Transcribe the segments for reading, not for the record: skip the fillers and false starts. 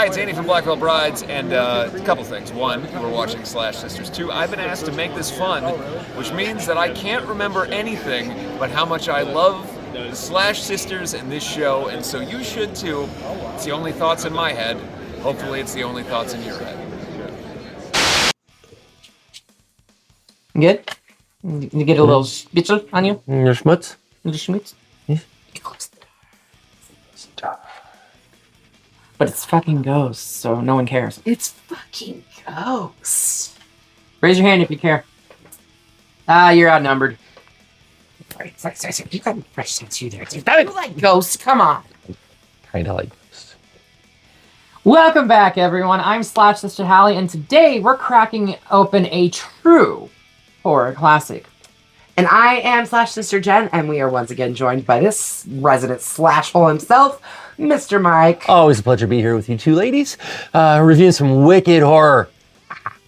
it's Andy from Blackwell Brides, and a couple things. One, we're watching Slash Sisters. Two, I've been asked to make this fun, which means that I can't remember anything but how much I love the Slash Sisters and this show, and so you should too. It's the only thoughts in my head. Hopefully it's the only thoughts in your head. Good? You get a little spitzel on you? Your schmutz? A little schmutz? Yeah. Close the door. But it's fucking ghosts, so no one cares. It's fucking ghosts. Raise your hand if you care. You're outnumbered. Sorry. You got a fresh sense you there. You like ghosts? Come on. Kinda like this. Welcome back, everyone. I'm Slash Sister Hallie, and today we're cracking open a true horror classic. And I am Slash Sister Jen, and we are once again joined by this resident Slashole himself, Mr. Mike. Always a pleasure to be here with you two ladies, reviewing some wicked horror.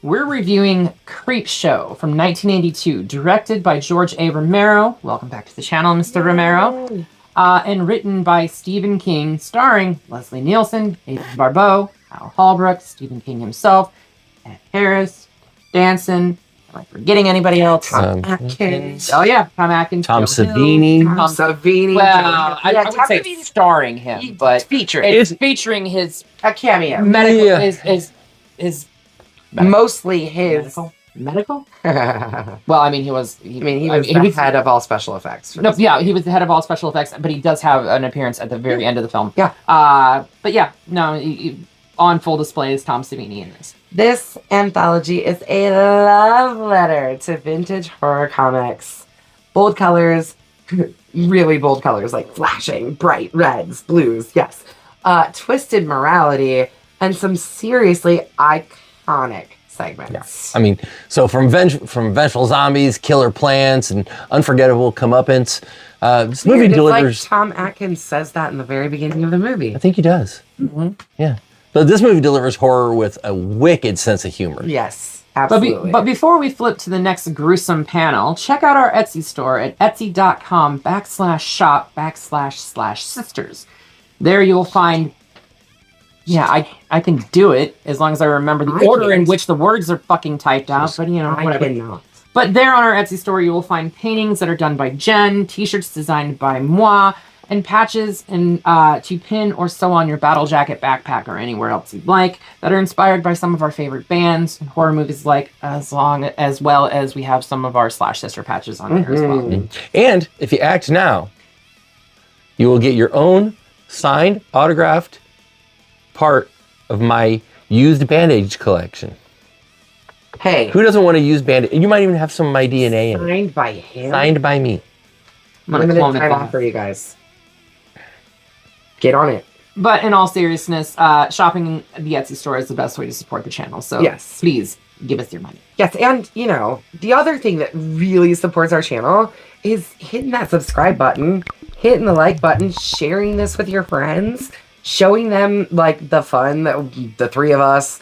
We're reviewing Creepshow from 1982, directed by George A. Romero. Welcome back to the channel, Mr. Romero. And written by Stephen King, starring Leslie Nielsen, Adrienne Barbeau, Al Holbrook, Stephen King himself, Ed Harris, Danson. Am I forgetting anybody else? Tom Atkins. Oh yeah, Tom Atkins. Tom Joe Savini. Hill. Tom Savini. Well, I Tom would say Savini. starring him, but Featuring. it's featuring his A cameo. medical, Yeah. his Mostly his... medical. I Well, I mean, he was the head of all special effects. for No, this. yeah, he was the head of all special effects, but he does have an appearance at the very end of the film. Yeah. But yeah, no, on full display is Tom Savini in this. This anthology is a love letter to vintage horror comics. Bold colors, really bold colors, like flashing, bright reds, blues, yes. Twisted morality, and some seriously iconic segments. I mean, so from vengeful zombies, killer plants, and unforgettable comeuppance, this movie Weird, it's delivers. like Tom Atkins says that in the very beginning of the movie. I think he does. Mm-hmm. Yeah. But this movie delivers horror with a wicked sense of humor. Yes, absolutely. But before we flip to the next gruesome panel, check out our Etsy store at etsy.com/shop//sisters. There you'll find... Yeah, I can do it as long as I remember the order in which the words are fucking typed out, but you know, whatever. I cannot. But there on our Etsy store, you will find paintings that are done by Jen, t-shirts designed by moi, and patches and to pin or sew on your battle jacket, backpack, or anywhere else you'd like that are inspired by some of our favorite bands and horror movies, like as well as we have some of our Slash Sister patches on there as well. And if you act now, you will get your own signed, autographed part of my used bandage collection. Hey, Who doesn't want to use bandage? You might even have some of my DNA in it. signed by him? Signed by me. I'm gonna Limited clone it time then. offer, you guys. Get on it. But in all seriousness, shopping the Etsy store is the best way to support the channel. So Yes. please give us your money. Yes, and you know, the other thing that really supports our channel is hitting that subscribe button, hitting the like button, sharing this with your friends, showing them like the fun that the three of us,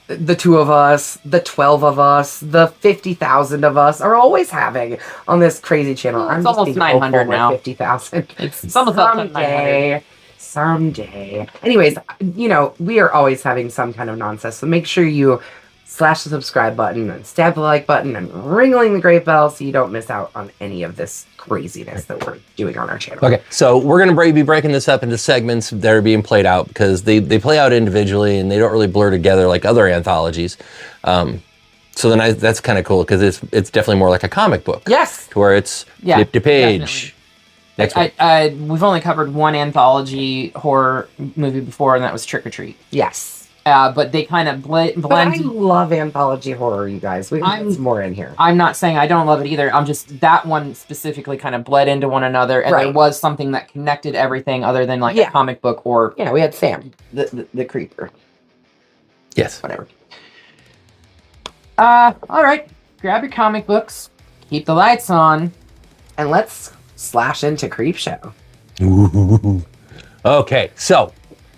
the two of us, the 12 of us, the 50,000 of us are always having on this crazy channel. It's almost 900 now. 50,000. It's almost up to 900. Someday. Anyways, you know, we are always having some kind of nonsense, so make sure you slash the subscribe button and stab the like button and ringling the great bell so you don't miss out on any of this craziness that we're doing on our channel. Okay, so we're going to be breaking this up into segments that are being played out because they play out individually and they don't really blur together like other anthologies. So then that's kind of cool because it's definitely more like a comic book. Yes. To where it's Yeah, flip to page. Next one. We've only covered one anthology horror movie before, and that was Trick or Treat. Yes. But they kind of blend. But I love anthology horror, you guys. We can put some more in here. I'm not saying I don't love it either. I'm just, that one specifically kind of bled into one another, and there Right. was something that connected everything other than like a comic book or Yeah, we had Sam. the creeper. Yes. Whatever. All right. Grab your comic books. Keep the lights on. And let's slash into Creepshow. Ooh. Okay, so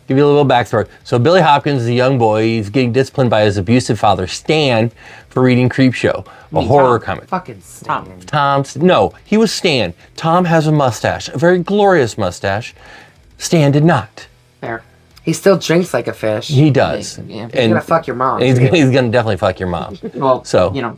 give you a little backstory. So Billy Hopkins is a young boy. He's getting disciplined by his abusive father, Stan, for reading Creepshow, a horror comic. Fucking Stan. No, he was Stan. Tom has a mustache, a very glorious mustache. Stan did not. Fair. He still drinks like a fish. He does. Yeah. He's gonna fuck your mom. He's, too. he's gonna definitely fuck your mom. Well, So- you know,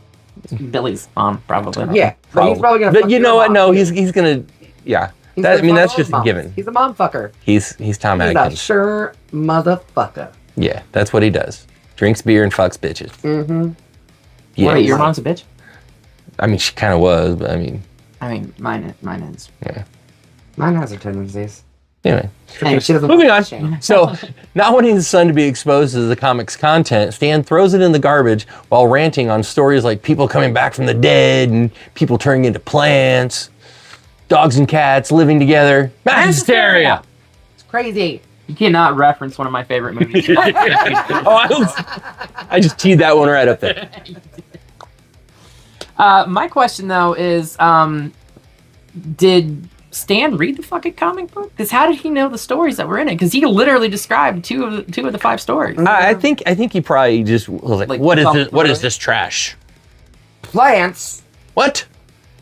Billy's mom probably. Yeah, but he's probably gonna. But fuck you your know what? mom, No, too. he's gonna. Yeah. He's That, I gonna mean, fuck that's all just his a moms. given. He's a mom fucker. He's Tom He's a Atkins. sure motherfucker. Yeah, that's what he does. Drinks beer and fucks bitches. Mm-hmm. Yeah. Wait, your mom's a bitch? I mean, she kind of was, but I mean, I mean, mine is. yeah. Mine has her tendencies. Anyway. Anyway, She doesn't. Moving on. Shame. So, not wanting his son to be exposed to the comic's content, Stan throws it in the garbage while ranting on stories like people coming back from the dead and people turning into plants, dogs and cats living together. Mass hysteria! It's crazy. you cannot reference one of my favorite movies. I just teed that one right up there. My question though is, did Stan read the fucking comic book? Because how did he know the stories that were in it? Because he literally described two of the 5 stories. I think he probably just was like, Like, what is thumb this? What through is it? this trash? Plants. What?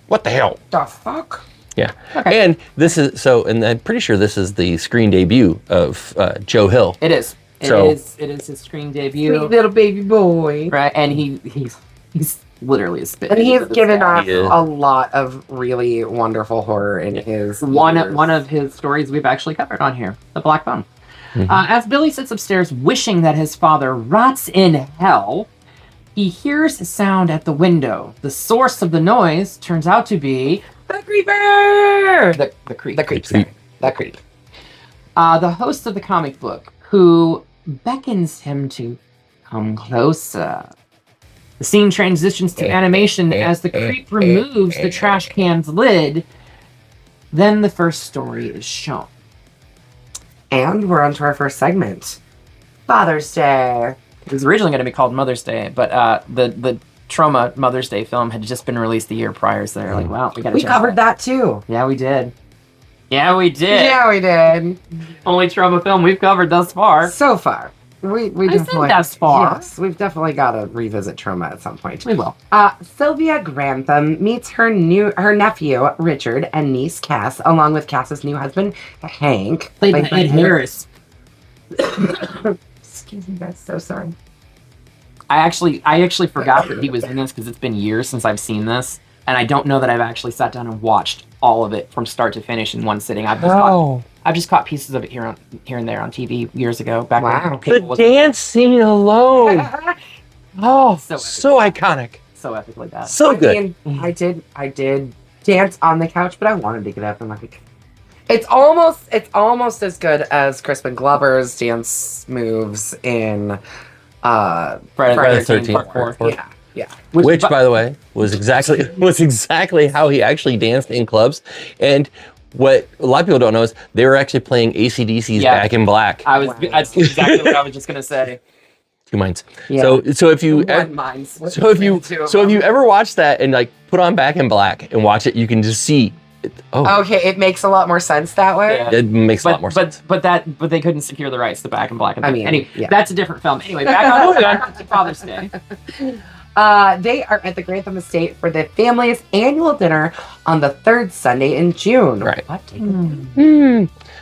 What the hell? The fuck? Yeah. Okay. And this is so, and I'm pretty sure this is the screen debut of Joe Hill. It is. So- It is his screen debut. Sweet little baby boy. Right, and he's literally a spit. And he's given us us He is. a lot of really wonderful horror in his one years. of his stories we've actually covered on here, The Black Bone. As Billy sits upstairs wishing that his father rots in hell, he hears a sound at the window. The source of the noise turns out to be the creeper. the creep. The creep. Sorry. The creep. The host of the comic book, who beckons him to come closer. The scene transitions to animation as the creep removes the trash can's lid. Then the first story is shown. And we're on to our first segment. Father's Day. It was originally going to be called Mother's Day, but the Trauma Mother's Day film had just been released the year prior, so they're like, wow, we got to We covered that too. Yeah, we did. Yeah, we did. Yeah, we did. Only Trauma film we've covered thus far. So far. We I said thus far. Yes, we've definitely got to revisit Trauma at some point. We will. Sylvia Grantham meets her nephew Richard and niece Cass, along with Cass's new husband Hank. Played by Ed Harris. Excuse me, guys. So sorry. I actually forgot that he was in this because it's been years since I've seen this, and I don't know that I've actually sat down and watched all of it from start to finish in one sitting. I've just caught pieces of it here and there on TV years ago. Back Wow. when The cable was dance scene alone. Oh, So so iconic. so epically bad. So good. mean, I did dance on the couch, but I wanted to get up and like. It's almost as good as Crispin Glover's dance moves in Friday Friday the the 13th. Part 4. yeah. Which, by the way, was exactly how he actually danced in clubs. And what a lot of people don't know is they were actually playing AC/DC's Yeah. Back in Black. That's exactly what I was just gonna say. 2 minds. Yeah. So if you So if you ever watch that and like put on Back in Black and watch it, you can just see. Okay, it makes a lot more sense that way. Yeah. It makes a lot more sense. But they couldn't secure the rights to Back in Black. I mean, anyway, yeah. that's a different film. Anyway, back on to Father's Day. They are at the Grantham Estate for the family's annual dinner on the third Sunday in June. Right. What?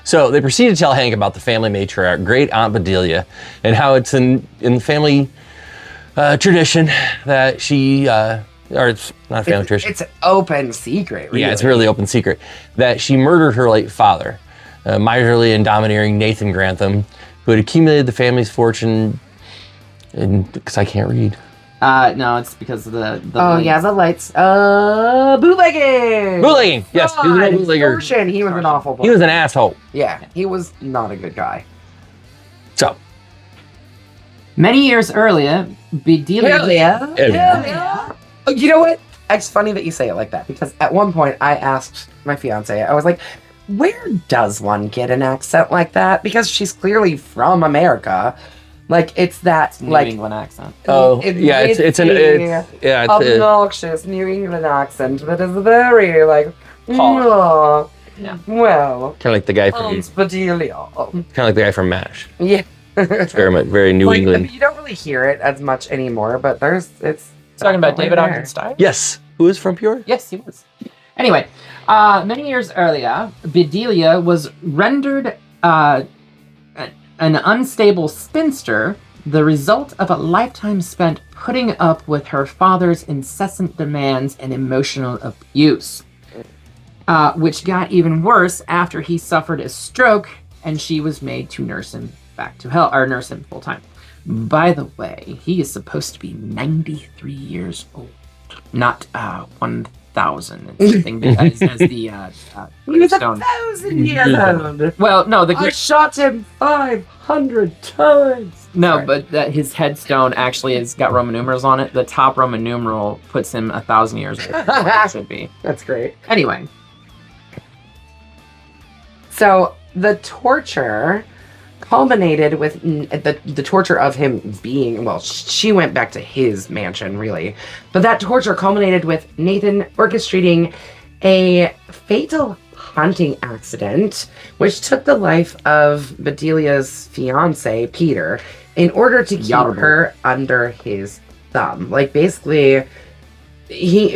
So they proceed to tell Hank about the family matriarch, Great Aunt Bedelia, and how it's in the family tradition that she, or it's not a family tradition. It's an open secret. Really. Yeah, it's really open secret that she murdered her late father, miserly and domineering Nathan Grantham, who had accumulated the family's fortune. And because I can't read. No, it's because of the Oh lights. yeah, the lights. Bootlegging. Bootlegging. Yes, he was an old bootlegger. Extortion. He was an awful boy. He was an asshole. Yeah, he was not a good guy. So, Many years earlier, Bedelia. yeah. Oh, you know what? It's funny that you say it like that because at one point I asked my fiance, I was like, where does one get an accent like that? Because she's clearly from America. Like, it's that, New like, England accent. it's obnoxious New England accent that is very, like, Posh. Yeah. well, kind of like the guy from Aunt Bedelia. MASH. Yeah. It's very New Like, England. you don't really hear it as much anymore, but it's Talking about David there. Ogden Stein? Yes. Who is from Peoria? Yes, he was. Anyway, many years earlier, Bedelia was rendered an unstable spinster, the result of a lifetime spent putting up with her father's incessant demands and emotional abuse, which got even worse after he suffered a stroke and she was made to nurse him back to health, or nurse him full time. By the way, he is supposed to be 93 years old, not 1,000. As the He was gravestone. 1,000 years old. Well, no, I shot him 500 times. no, Sorry. but that his headstone actually has got Roman numerals on it. The top Roman numeral puts him 1,000 years old. It should be. That's great. Anyway, So the torture culminated with the torture of him being, well, she went back to his mansion, really. But that torture culminated with Nathan orchestrating a fatal hunting accident, which took the life of Bedelia's fiance, Peter, in order to keep her under his thumb. Like, basically, she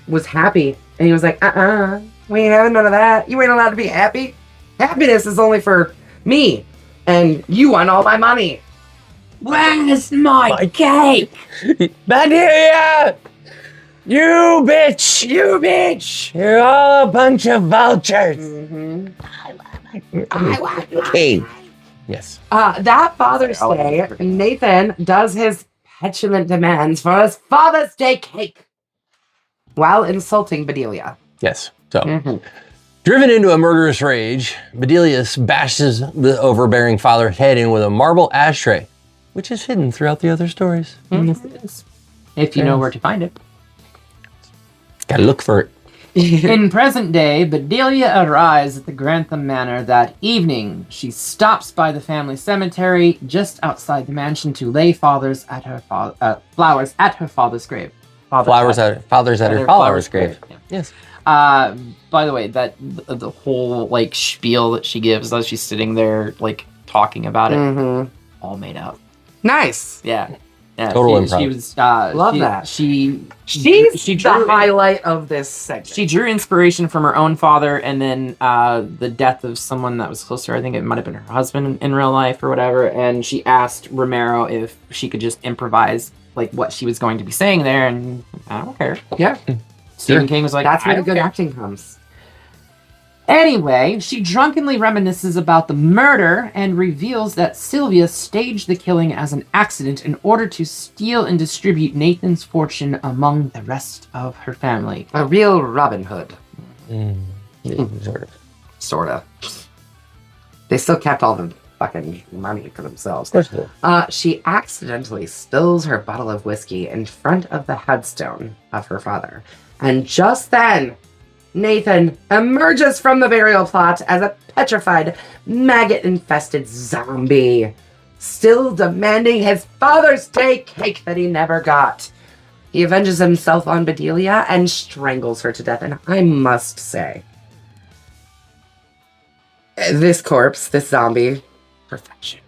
was happy, and he was like, we ain't having none of that. You ain't allowed to be happy. Happiness is only for me, and you want all my money. where's my cake? Bedelia! You bitch! You bitch! You're all a bunch of vultures. I want Hey. Yes. that Father's Day, Nathan does his petulant demands for his Father's Day cake while insulting Bedelia. Yes. So, driven into a murderous rage, Bedelia bashes the overbearing father's head in with a marble ashtray, which is hidden throughout the other stories. Yes, it is. If you know where to find it. Gotta look for it. In present day, Bedelia arrives at the Grantham Manor that evening. She stops by the family cemetery just outside the mansion to lay flowers at her father's grave. Flowers at her father's grave. Yeah. Yes. By the way, that the whole like spiel that she gives as she's sitting there like talking about it, all made up. Nice. Yeah. Yeah, Total she improv. was Love that. She's She's the highlight of this segment. She drew inspiration from her own father, and then the death of someone that was close to her. I think it might have been her husband in real life or whatever. And she asked Romero if she could just improvise like what she was going to be saying there, and I don't care. Yeah. Stephen King was like, That's I where the don't good care. acting comes. Anyway, she drunkenly reminisces about the murder and reveals that Sylvia staged the killing as an accident in order to steal and distribute Nathan's fortune among the rest of her family. A real Robin Hood. Sort of. Sorta. They still kept all the fucking money for themselves. Of course. She accidentally spills her bottle of whiskey in front of the headstone of her father. And just then, Nathan emerges from the burial plot as a petrified, maggot-infested zombie, still demanding his Father's Day cake that he never got. He avenges himself on Bedelia and strangles her to death, and I must say, this corpse, this zombie, perfection.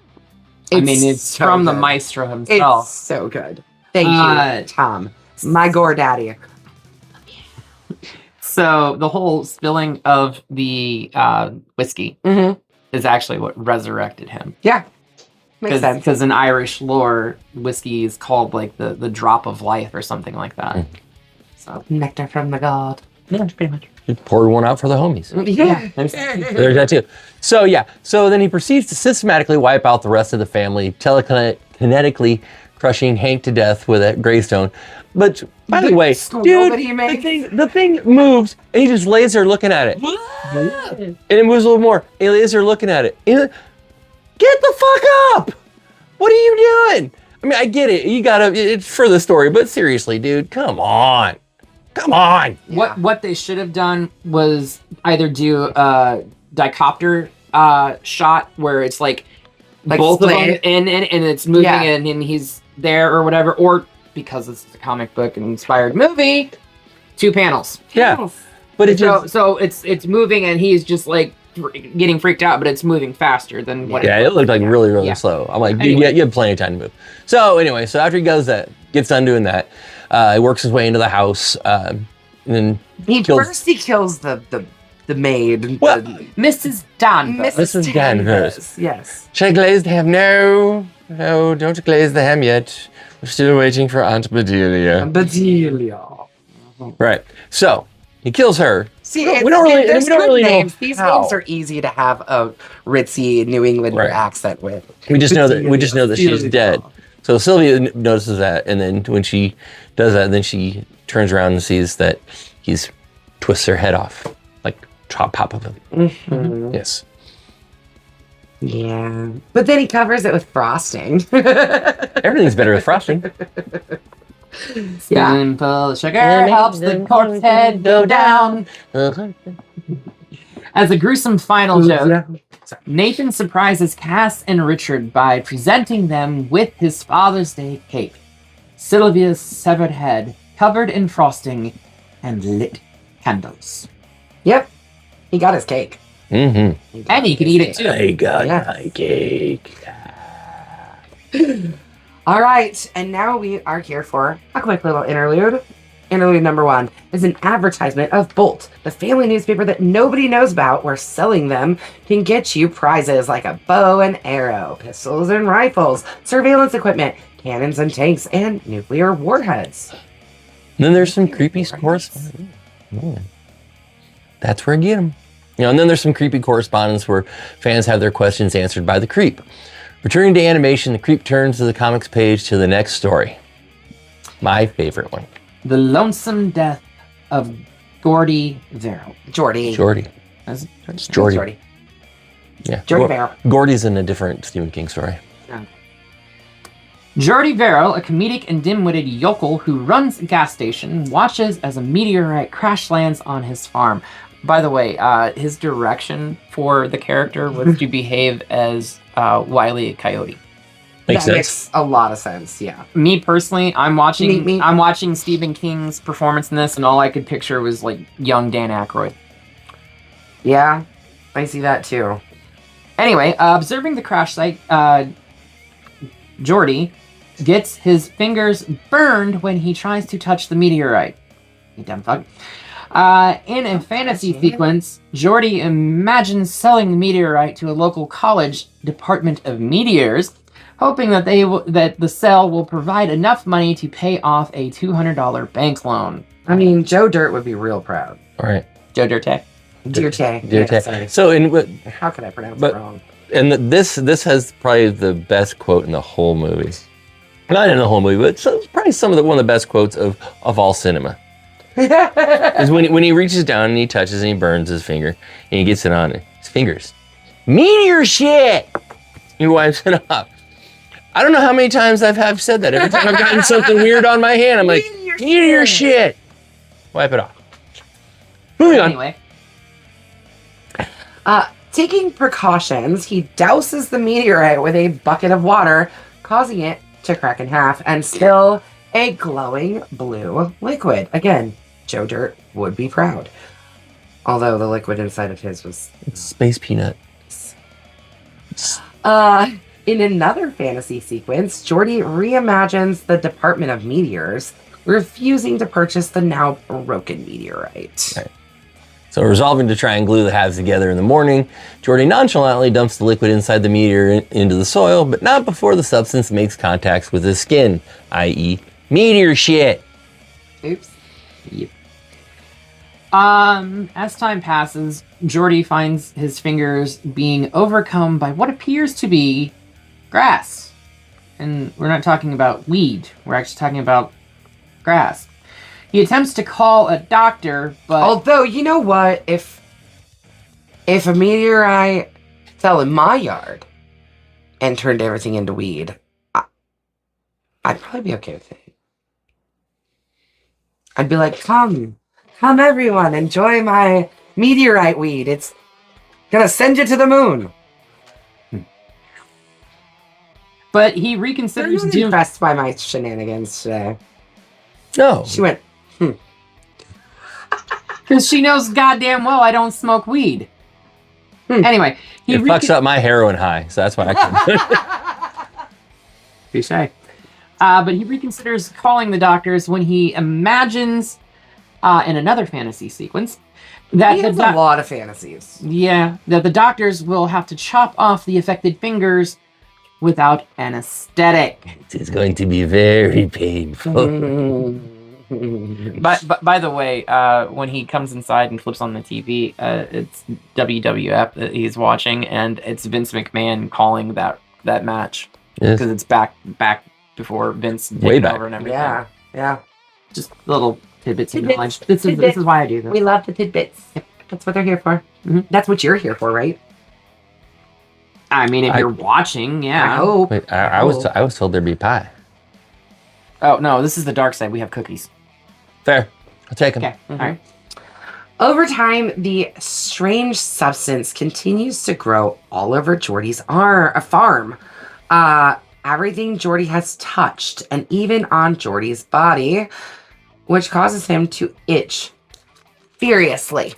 I mean, it's so from the good. maestro himself. It's so good. Thank you, Tom. My gore daddy. So the whole spilling of the whiskey is actually what resurrected him. Yeah. Makes sense. Because in Irish lore, whiskey is called like the drop of life or something like that. So Nectar from the god. yeah, pretty much. He poured one out for the homies. Yeah. There's that too. So yeah, so then he proceeds to systematically wipe out the rest of the family, telekinetically crushing Hank to death with a gravestone. But by the way, dude, that he makes. the thing moves, and he just lays there looking at it. And it moves a little more. And he lays there looking at it. And he's like, get the fuck up! What are you doing? I mean, I get it. You gotta, it's for the story, but seriously, dude, come on. Come on. What they should have done was either do a dicopter shot where it's like both of them split. and it's moving Yeah. and he's there or whatever, or because it's a comic book inspired movie, 2 panels. Yeah. But it just, So it's moving and he's just like getting freaked out, but it's moving faster than what. yeah, it looked like really Yeah. slow. I'm like, dude, Anyway. you have plenty of time to move. So anyway, so after he gets done doing that, he works his way into the house, and then He kills- first he kills the the maid. Well, Mrs. Danvers. Mrs. Danvers. Yes. Should I glaze the ham? No, don't glaze the ham yet. We're still waiting for Aunt Bedelia. Bedelia. Right. So he kills her. See, we don't really know names. These how. names are easy to have a ritzy New Englander Right. accent with. We just know that she's dead. So Sylvia notices that, and then when she does that, then she turns around and sees that he's twists her head off, like pop of him. Mm-hmm. Yes. Yeah. But then he covers it with frosting. Everything's better with frosting. Spoonful of sugar helps the corpse head go down. As a gruesome final joke, Nathan surprises Cass and Richard by presenting them with his Father's Day cake. Sylvia's severed head, covered in frosting and lit candles. Yep. He got his cake. Mm-hmm. And he can eat it too. I got my cake. All right, and now we are here for a quick little interlude. Interlude number 1 is an advertisement of Bolt, the family newspaper that nobody knows about, where selling them can get you prizes like a bow and arrow, pistols and rifles, surveillance equipment, cannons and tanks, and nuclear warheads. And then there's some creepy correspondence. That's where I get them. And then there's some creepy correspondence where fans have their questions answered by the Creep. Returning to animation, the Creep turns to the comics page to the next story. My favorite one. The Lonesome Death of Gordy Vero. Jordy. Is it It's Jordy. Yeah. Jordy Vero. Gordy's in a different Stephen King story. Jordy Vero, a comedic and dim-witted yokel who runs a gas station, watches as a meteorite crash lands on his farm. By the way, his direction for the character was to behave as Wile E. Coyote. Makes That sense. makes a lot of sense, yeah. Me personally, I'm watching Me. I'm watching Stephen King's performance in this, and all I could picture was like young Dan Aykroyd. Yeah, I see that too. Anyway, observing the crash site, Jordy gets his fingers burned when he tries to touch the meteorite. You dumb fuck. In a fantasy sequence, Jordy imagines selling the meteorite to a local college department of meteors, hoping that that the sale will provide enough money to pay off a $200 bank loan. I mean, Joe Dirt would be real proud. All right. Joe Dirte. Dirte. Dirte. Yeah, sorry. So, How could I pronounce but- it wrong? and this has probably the best quote in the whole movie. Not in the whole movie, but it's probably one of the best quotes of all cinema. Is when he reaches down and he touches and he burns his finger and he gets it on his fingers. Meteor shit! He wipes it off. I don't know how many times I've said that. Every time I've gotten something weird on my hand, I'm like, meteor shit! Wipe it off. Moving on. Anyway, Taking precautions, he douses the meteorite with a bucket of water, causing it to crack in half and spill a glowing blue liquid. Again, Joe Dirt would be proud. Although the liquid inside of his was... It's Space Peanut. In another fantasy sequence, Jordy reimagines the Department of Meteors, refusing to purchase the now broken meteorite. Right. So resolving to try and glue the halves together in the morning, Jordy nonchalantly dumps the liquid inside the meteor into the soil, but not before the substance makes contact with his skin, i.e. meteor shit. Oops. yep. As time passes, Jordy finds his fingers being overcome by what appears to be grass. And we're not talking about weed. We're actually talking about grass. He attempts to call a doctor, but... Although, you know what? If a meteorite fell in my yard and turned everything into weed, I'd probably be okay with it. I'd be like, come everyone, enjoy my meteorite weed. It's gonna send you to the moon. But he I'm reconsiders really doing... impressed by my shenanigans today. No. She went, Because she knows goddamn well I don't smoke weed. Anyway, he It fucks up my heroin high, so that's why I couldn't. Touché. But he reconsiders calling the doctors when he imagines, in another fantasy sequence, That He the has doc- a lot of fantasies. Yeah, that the doctors will have to chop off the affected fingers without anesthetic. It's going to be very painful. But by the way, when he comes inside and flips on the TV, it's WWF that he's watching, and it's Vince McMahon calling that match Yes. because it's back before Vince Way taking back. over and everything. Yeah, yeah. Just little tidbits of Tidbits. knowledge. This is why I do this. We love the tidbits. That's what they're here for. Mhm. That's what you're here for, right? I mean, if I- you're watching, I yeah. hope. Wait, I was told there'd be pie. Oh no, this is the dark side. We have cookies. Fair. I'll take them. Okay, all right. Over time, the strange substance continues to grow all over Jordy's farm. Everything Jordy has touched, and even on Jordy's body, which causes him to itch furiously.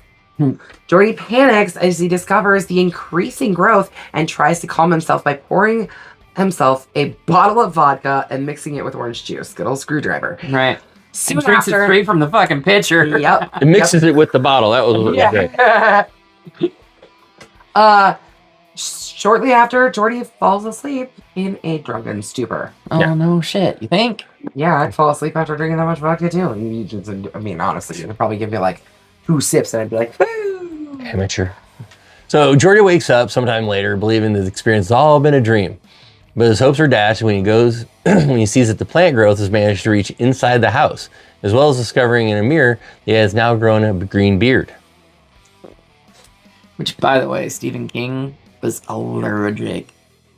Jordy panics as he discovers the increasing growth and tries to calm himself by pouring himself a bottle of vodka and mixing it with orange juice. Good old screwdriver. Right. Soon Drinks it after, straight from the fucking pitcher. yep. It mixes it with the bottle. That was great. Shortly after, Jordy falls asleep in a drunken stupor. Oh Yeah. no shit. You think? Yeah, I'd fall asleep after drinking that much vodka too. And you just, I mean, honestly, it'd probably give me like 2 sips, and I'd be like, "Woo!" Amateur. So Jordy wakes up sometime later, believing the experience has all been a dream. But his hopes are dashed when he goes when he sees that the plant growth has managed to reach inside the house, as well as discovering in a mirror that he has now grown a green beard. Which, by the way, Stephen King was allergic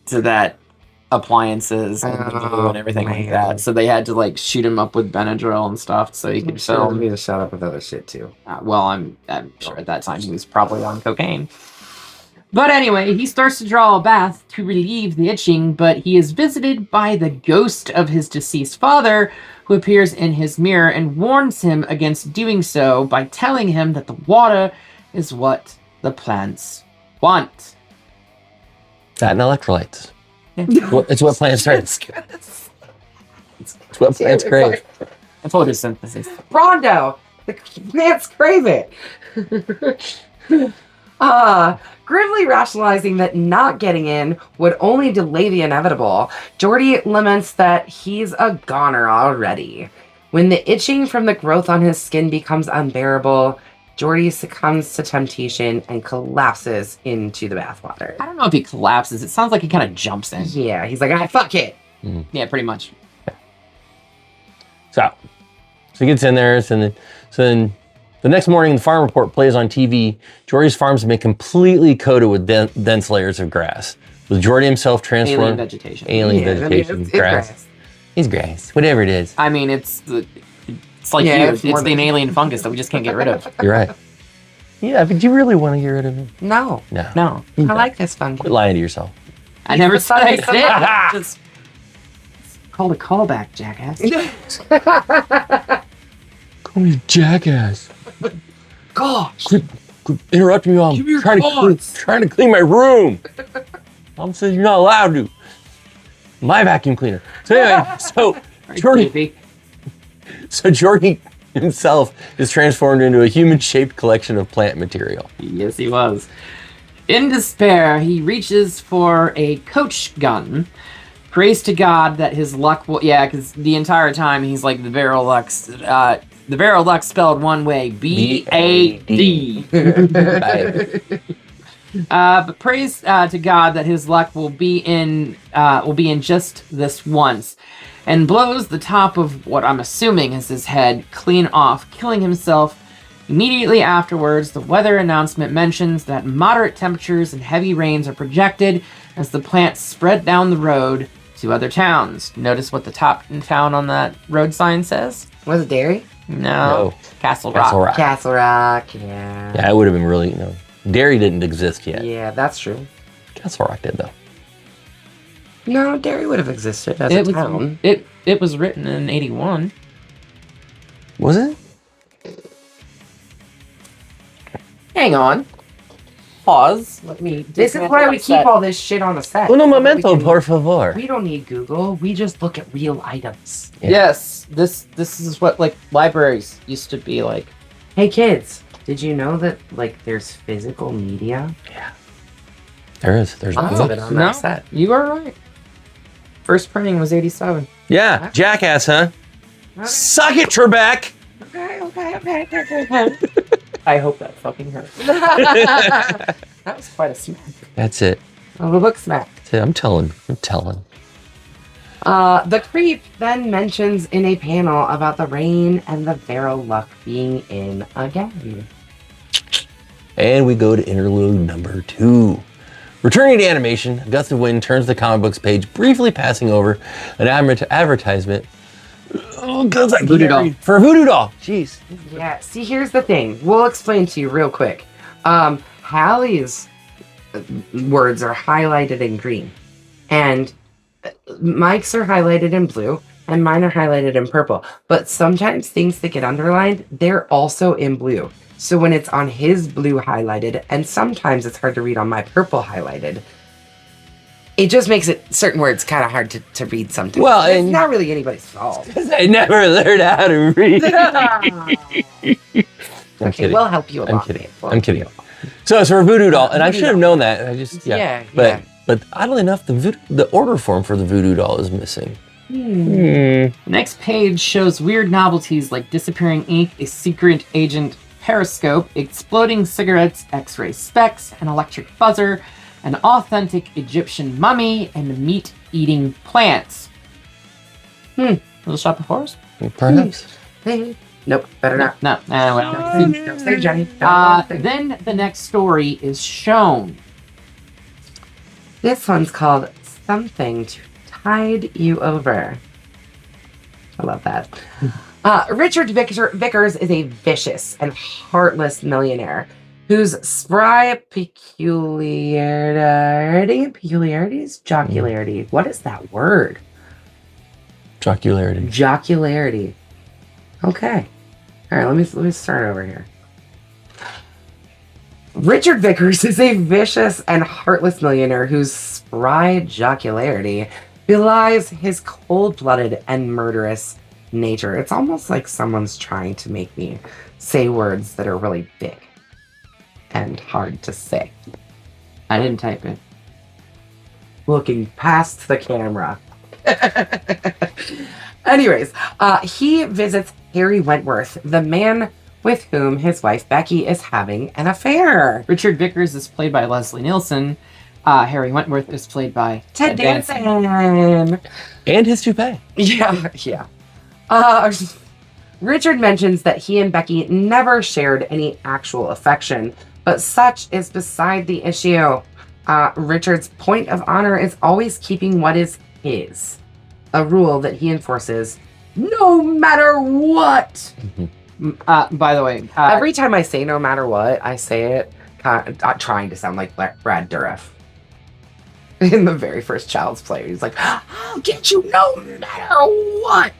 to that appliances and the glue and everything like man. that. So they had to like shoot him up with Benadryl and stuff so he could film. me to shut up with other shit too. Well, I'm sure at that time he was probably on cocaine. But anyway, he starts to draw a bath to relieve the itching, but he is visited by the ghost of his deceased father, who appears in his mirror and warns him against doing so by telling him that the water is what the plants want. That and electrolytes. It's what plants crave. It's what plants crave. I told you synthesis. Rondo, the plants crave it. Grimly rationalizing that not getting in would only delay the inevitable, Jordy laments that he's a goner already. When the itching from the growth on his skin becomes unbearable, Jordy succumbs to temptation and collapses into the bathwater. I don't know if he collapses. It sounds like he kind of jumps in. Yeah, he's like, fuck it. Yeah, pretty much. So he gets in there. So then the next morning, the farm report plays on TV. Jordy's farms have been completely coated with dense layers of grass, with Jordy himself transformed. Alien vegetation. Alien Yeah, I mean, vegetation, it's grass. He's grass, whatever it is. I mean, it's like Yeah, you. it's It's more an alien fungus that we just can't get rid of. You're right. Yeah, but do you really want to get rid of it? No, No. No, I like this fungi. Quit lying to yourself. I never said I fungus. did. Just it's called a callback, jackass. Call me jackass. Gosh. Quit interrupting me while I'm trying to clean my room. Mom says you're not allowed to. My vacuum cleaner. So anyway, Creepy. So Jordy himself is transformed into a human-shaped collection of plant material. Yes, he was. In despair, he reaches for a coach gun. Prays to God that his luck will. Yeah, because the entire time he's like the Barrel Lux. The Barrel Lux spelled one way: B-A-D. But prays to God that his luck will be in just this once, and blows the top of what I'm assuming is his head clean off, killing himself. Immediately afterwards, the weather announcement mentions that moderate temperatures and heavy rains are projected as the plants spread down the road to other towns. Notice what the top town on that road sign says? Was it Derry? No. Castle Rock. Castle Rock. Castle Rock, yeah. Yeah, it would have been really, Derry didn't exist yet. Yeah, that's true. Castle Rock did, though. No, Derry would have existed as a town. It was written in 81. Was it? Hang on. Pause. Let me. This is why we keep all this shit on the set. Uno so that we momento, can- por favor. We don't need Google. We just look at real items. Yeah. Yes, this is what like libraries used to be like. Hey kids, Did you know that like there's physical media? There is. There's Lots of it on that set. You are right. First printing was 87. Yeah, jackass, huh? Suck it, Trebek! Okay. I hope that fucking hurts. That was quite a smack. That's it. Oh, the book smack. That's it. I'm telling. The creep then mentions in a panel about the rain and the barrel luck being in again. And we go to interlude number 2. Returning to animation, a gust of wind turns the comic books page, briefly passing over an advertisement. Oh, God, Voodoo doll. For a voodoo doll. Jeez. Yeah, see, here's the thing. We'll explain to you real quick. Hallie's words are highlighted in green. And Mike's are highlighted in blue. And mine are highlighted in purple. But sometimes things that get underlined, they're also in blue. So when it's on his blue highlighted, and sometimes it's hard to read on my purple highlighted, it just makes it certain words kind of hard to read sometimes. Well, it's and- not really anybody's fault. I never learned how to read. I'm Okay, kidding. we'll help you along. I'm kidding. babe. We'll I'm help kidding. you along. So it's for a voodoo doll, and I should have known that. I just Yeah. But oddly enough, the order form for the voodoo doll is missing. The next page shows weird novelties like disappearing ink, a secret agent periscope, exploding cigarettes, X-ray specs, an electric buzzer, an authentic Egyptian mummy, and meat-eating plants. Little shop of horrors? Perhaps. Hey. Nope, better not. No. Well. Don't say Jenny. Don't say. Then the next story is shown. This one's called Something to Tide You Over. I love that. Richard Vickers is a vicious and heartless millionaire whose spry jocularity. What is that word? Jocularity. Jocularity. Okay. All right, let me start over here. Richard Vickers is a vicious and heartless millionaire whose spry jocularity belies his cold-blooded and murderous nature. It's almost like someone's trying to make me say words that are really big and hard to say. I didn't type it. Looking past the camera. Anyways, he visits Harry Wentworth, the man with whom his wife Becky is having an affair. Richard Vickers is played by Leslie Nielsen. Harry Wentworth is played by Ted Danson. And his toupee. Yeah. Richard mentions that he and Becky never shared any actual affection, but such is beside the issue. Richard's point of honor is always keeping what is his, a rule that he enforces no matter what. By the way, Every time I say no matter what, I say it trying to sound like Brad Dourif. In the very first Child's Play, he's like, I'll get you no matter what.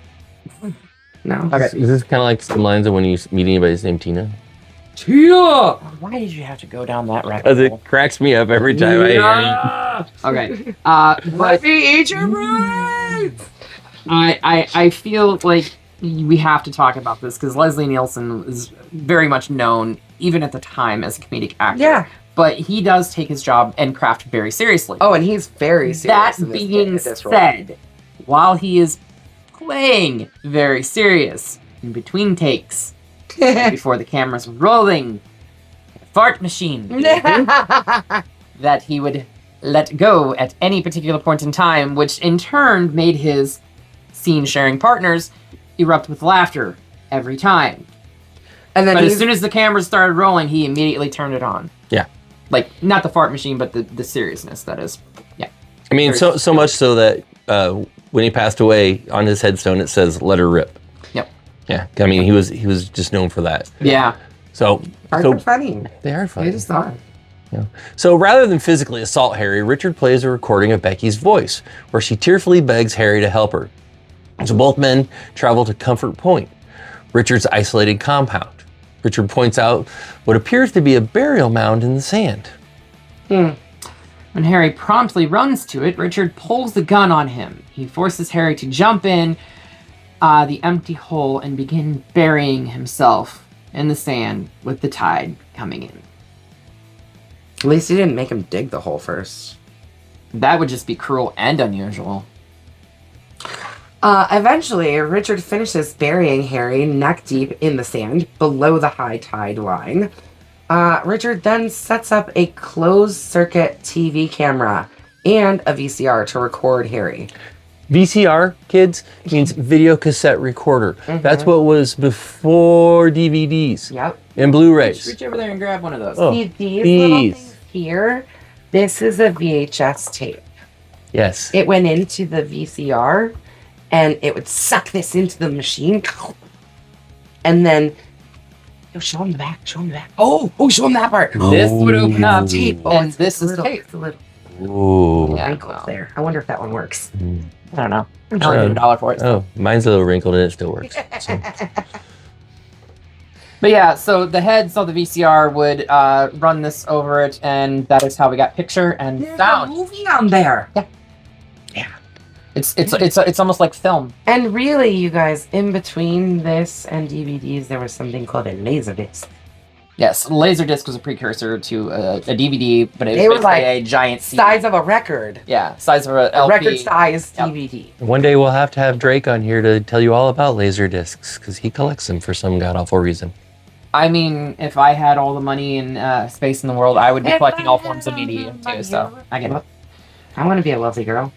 No. Okay. Is this kind of like some lines of when you meet anybody's named Tina? Tia! why did you have to go down that rabbit Because hole? it cracks me up every time I hear it. Okay. Let But me eat your brains! I feel like we have to talk about this because Leslie Nielsen is very much known, even at the time, as a comedic actor. Yeah. But he does take his job and craft very seriously. Oh, and he's very serious. That in this being this role. said, while he is playing very serious in between takes, before the camera's rolling, a fart machine that he would let go at any particular point in time, which in turn made his scene-sharing partners erupt with laughter every time. And then But as soon as the camera started rolling, he immediately turned it on. Yeah. Like, not the fart machine, but the seriousness, that is. Yeah. I mean, so much so that when he passed away, on his headstone it says "Let her rip." Yep. Yeah, I mean, he was just known for that. Yeah. So Parts are funny. they are I funny. just thought. Yeah. So rather than physically assault Harry, Richard plays a recording of Becky's voice, where she tearfully begs Harry to help her. So both men travel to Comfort Point, Richard's isolated compound. Richard points out what appears to be a burial mound in the sand. When Harry promptly runs to it, Richard pulls the gun on him. He forces Harry to jump in the empty hole and begin burying himself in the sand with the tide coming in. At least he didn't make him dig the hole first. That would just be cruel and unusual. Eventually, Richard finishes burying Harry neck deep in the sand below the high tide line. Richard then sets up a closed-circuit TV camera and a VCR to record Harry. VCR, kids, means video cassette recorder. That's what was before DVDs Yep. and Blu-rays. Reach over there and grab one of those. Oh, See these little things here? This is a VHS tape. Yes. It went into the VCR, and it would suck this into the machine. And then, show him the back, show him the back. Oh, show him that part. This would open up, Tape. and it's this is little, tape. it's a little Ooh. Yeah, wrinkle well. there. I wonder if that one works. I don't know. I only paid $1 for it. Oh, mine's a little wrinkled and it still works. So, But yeah, so the heads of the VCR would run this over it, and that is how we got picture and There's a sound. movie on there. It's almost like film. And really, you guys, in between this and DVDs, there was something called a laserdisc. Yes, Laserdisc was a precursor to a DVD, but it They was were basically like a giant CD. Size of a record. Yeah, size of a A LP. record-sized Yep. DVD. one day we'll have to have Drake on here to tell you all about laser discs because he collects them for some god awful reason. I mean, if I had all the money and space in the world, I would be If collecting I all had forms of all the media money, too. So I get it. I want to be a lovely girl.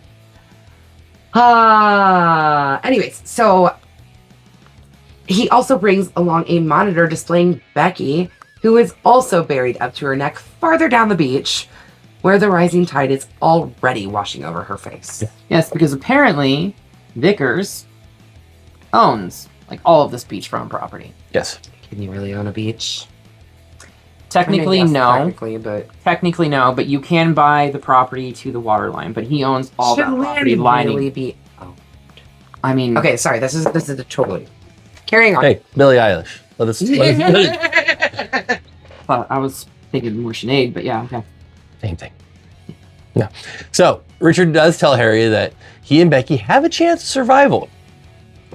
Anyways, so he also brings along a monitor displaying Becky, who is also buried up to her neck farther down the beach, where the rising tide is already washing over her face. Yes, because apparently Vickers owns like all of this beachfront property. Yes. Can you really own a beach? Technically, I mean, yes, no. Technically, but Technically, no. But you can buy the property to the water line. But he owns all that should property land lining. really be? Oh. I mean, Okay, sorry. This is a totally. Carrying on. Hey, Billie Eilish. Let us I was thinking more Sinead, but yeah, okay. Same thing. No. So Richard does tell Harry that he and Becky have a chance of survival.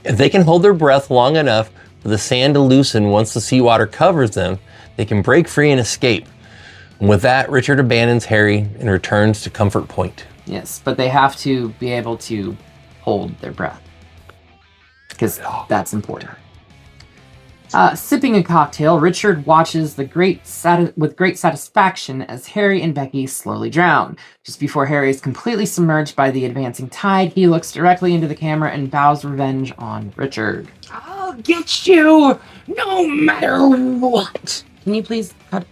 If they can hold their breath long enough for the sand to loosen once the seawater covers them, they can break free and escape. And with that, Richard abandons Harry and returns to Comfort Point. Yes, but they have to be able to hold their breath. Because that's important. Sipping a cocktail, Richard watches with great satisfaction as Harry and Becky slowly drown. Just before Harry is completely submerged by the advancing tide, he looks directly into the camera and vows revenge on Richard. I'll get you no matter what. Can you please cut?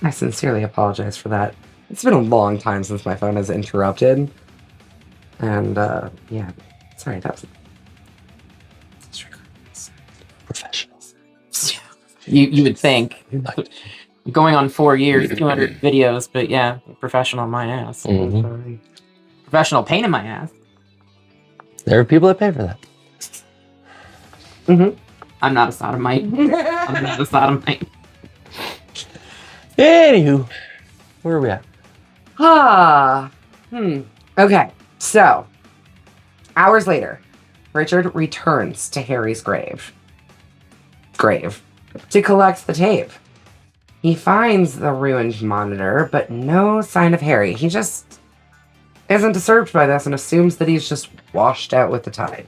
I sincerely apologize for that. It's been a long time since my phone has interrupted. And, yeah. Sorry, that was... Professionals. You would think. Like, Going on 4 years, 200 videos, but yeah, professional on my ass. mhm. Professional pain in my ass. There are people that pay for that. I'm not a sodomite. I'm not a sodomite. Anywho, where are we at? Okay, so, hours later, Richard returns to Harry's grave to collect the tape. He finds the ruined monitor, but no sign of Harry. He just isn't disturbed by this and assumes that he's just washed out with the tide.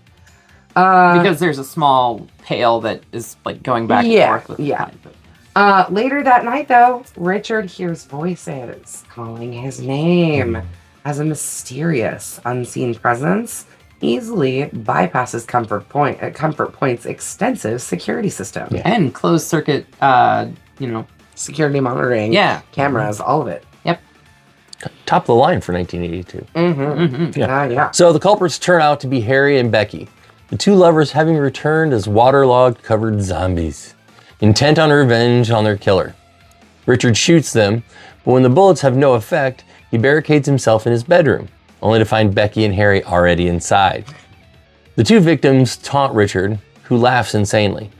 Because there's a small pail that is like going back and Yeah, forth with the yeah. tide, but- Later that night, though, Richard hears voices calling his name as a mysterious, unseen presence easily bypasses Comfort Point's extensive security system. Yeah. And closed circuit, Security monitoring, yeah. cameras, all of it. Top of the line for 1982. Mm-hmm. Yeah. So the culprits turn out to be Harry and Becky, the two lovers having returned as waterlogged, covered zombies, intent on revenge on their killer. Richard shoots them, but when the bullets have no effect, he barricades himself in his bedroom, only to find Becky and Harry already inside. The two victims taunt Richard, who laughs insanely.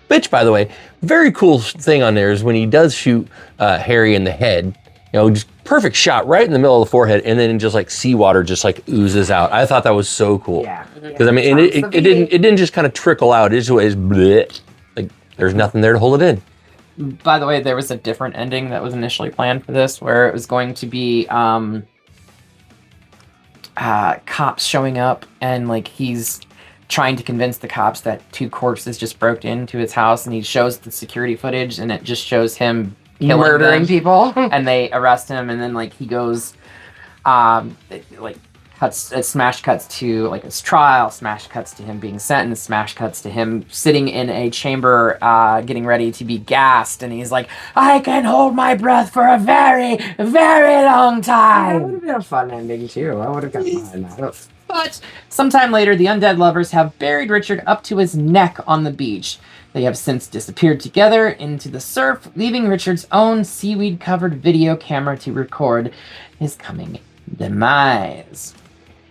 Which, by the way, very cool thing on there is when he does shoot Harry in the head, just perfect shot right in the middle of the forehead, and then just like seawater just like oozes out. I thought that was so cool. Yeah. Because I mean, it didn't just kind of trickle out. It just was bleh. Like there's nothing there to hold it in. By the way, there was a different ending that was initially planned for this, where it was going to be cops showing up, and like he's trying to convince the cops that 2 corpses just broke into his house, and he shows the security footage, and it just shows him Murdering people. and they arrest him, and then like he goes, smash cuts to like his trial, smash cuts to him being sentenced, smash cuts to him sitting in a chamber, getting ready to be gassed, and he's like, I can hold my breath for a very, very long That would time. have been a fun ending too. I would have gotten behind that. But sometime later, the undead lovers have buried Richard up to his neck on the beach. They have since disappeared together into the surf, leaving Richard's own seaweed-covered video camera to record his coming demise.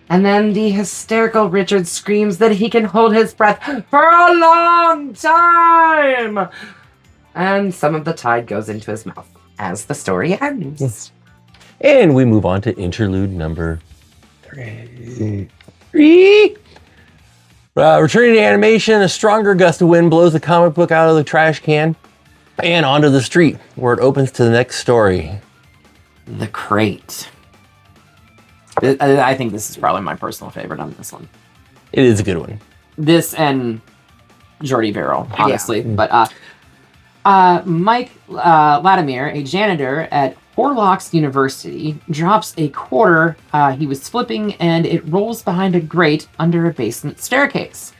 And then the hysterical Richard screams that he can hold his breath for a long time. And some of the tide goes into his mouth as the story ends. And we move on to interlude number 3. Returning to animation, a stronger gust of wind blows the comic book out of the trash can and onto the street, where it opens to the next story. The Crate. I think this is probably my personal favorite on this one. It is a good one. This and Jordy Verrill, honestly. Yeah. But Mike Latimer, a janitor at Horlocks University, drops a quarter he was flipping, and it rolls behind a grate under a basement staircase.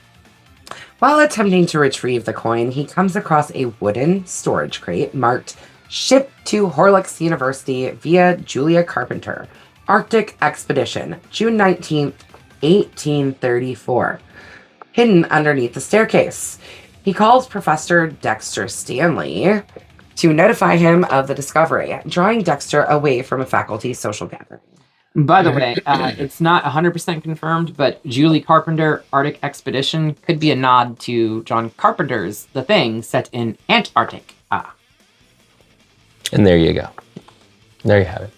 While attempting to retrieve the coin, he comes across a wooden storage crate marked Shipped to Horlocks University via Julia Carpenter. Arctic Expedition, June 19th, 1834. Hidden underneath the staircase. He calls Professor Dexter Stanley to notify him of the discovery, drawing Dexter away from a faculty social gathering. By the way, it's not 100% confirmed, but Julie Carpenter, Arctic Expedition could be a nod to John Carpenter's The Thing, set in Antarctic. And there you go. There you have it.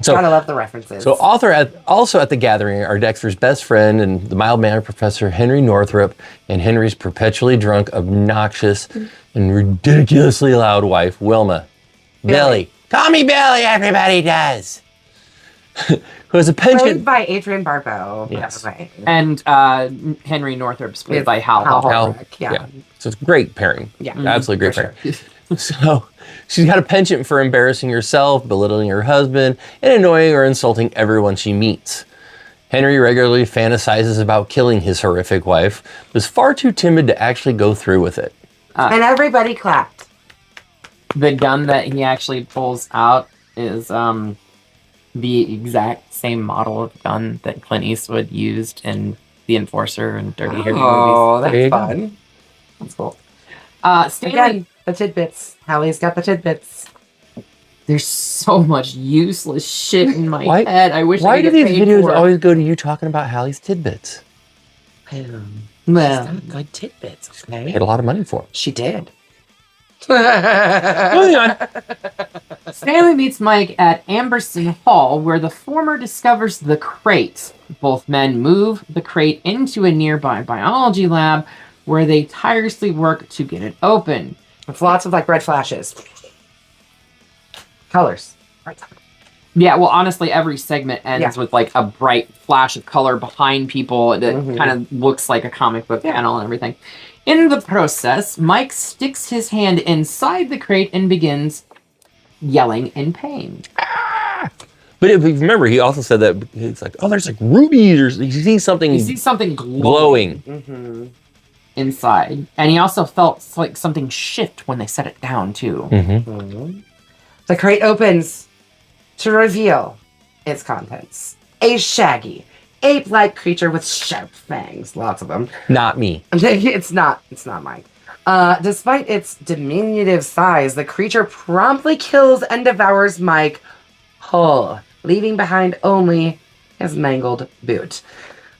So, Gotta love the references. So also at the gathering are Dexter's best friend and the mild-mannered Professor Henry Northrop and Henry's perpetually drunk, obnoxious, and ridiculously loud wife, Wilma. Billy. Call me Billy, everybody does. Who has a Played penchant. by Adrian Barbeau. Yes. By the way. And Henry Northrup's played by Hal Hal Holbrook. Holbrook, yeah. So it's a great pairing. Yeah. Absolutely great For pairing. So she's got a penchant for embarrassing herself, belittling her husband, and annoying or insulting everyone she meets. Henry regularly fantasizes about killing his horrific wife, but is far too timid to actually go through with it. And everybody clapped. The gun that he actually pulls out is the exact same model of gun that Clint Eastwood used in The Enforcer and Dirty Harry Oh, movies. There you that's go. fun. That's cool. Stanley, Again, the tidbits. Hallie's got the tidbits. there's so much useless shit in my Why- head. I wish I Why could do get these paid videos for it. always go to you talking about Hallie's tidbits? Well, Good tidbits, Paid okay? a lot of money for them. She did. Moving on. Stanley meets Mike at Amberson Hall, where the former discovers the crate. Both men move the crate into a nearby biology lab, where they tirelessly work to get it open. With lots of like red flashes. Colors. Yeah, well, honestly, every segment ends Yeah. with like a bright flash of color behind people that Mhm. kind of looks like a comic book panel and everything. In the process, Mike sticks his hand inside the crate and begins yelling in pain. But if you remember, he also said that it's like, oh, there's like rubies, or you see something He sees something glowing glowing. Mm-hmm. inside, and he also felt like something shift when they set it down too. Mm-hmm. The crate opens to reveal its contents. A shaggy, ape-like creature with sharp fangs. Lots of them. Not me. It's not mine. Despite its diminutive size, the creature promptly kills and devours Mike whole, leaving behind only his mangled boot.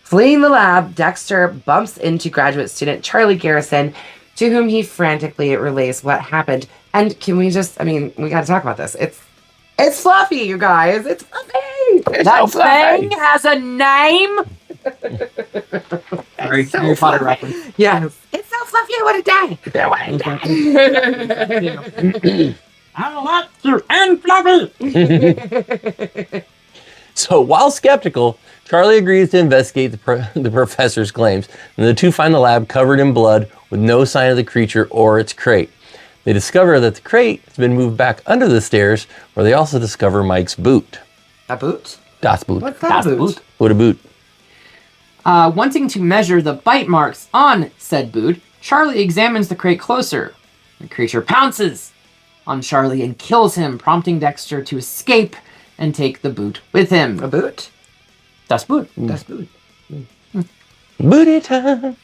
Fleeing the lab, Dexter bumps into graduate student Charlie Garrison, to whom he frantically relays what happened. And can we just, we got to talk about this. It's Fluffy, you guys. It's Fluffy. That thing has a name. Harry Potter reference. Yes. It's so fluffy, I want to die. I want you and Fluffy. So while skeptical, Charlie agrees to investigate the professor's claims, and the two find the lab covered in blood with no sign of the creature or its crate. They discover that the crate has been moved back under the stairs, where they also discover Mike's boot. A boot? Das Boot. What's that boot? What a boot. Wanting to measure the bite marks on said boot, Charlie examines the crate closer. The creature pounces on Charlie and kills him, prompting Dexter to escape and take the boot with him. A boot? Das Boot. Das boot. Booty time.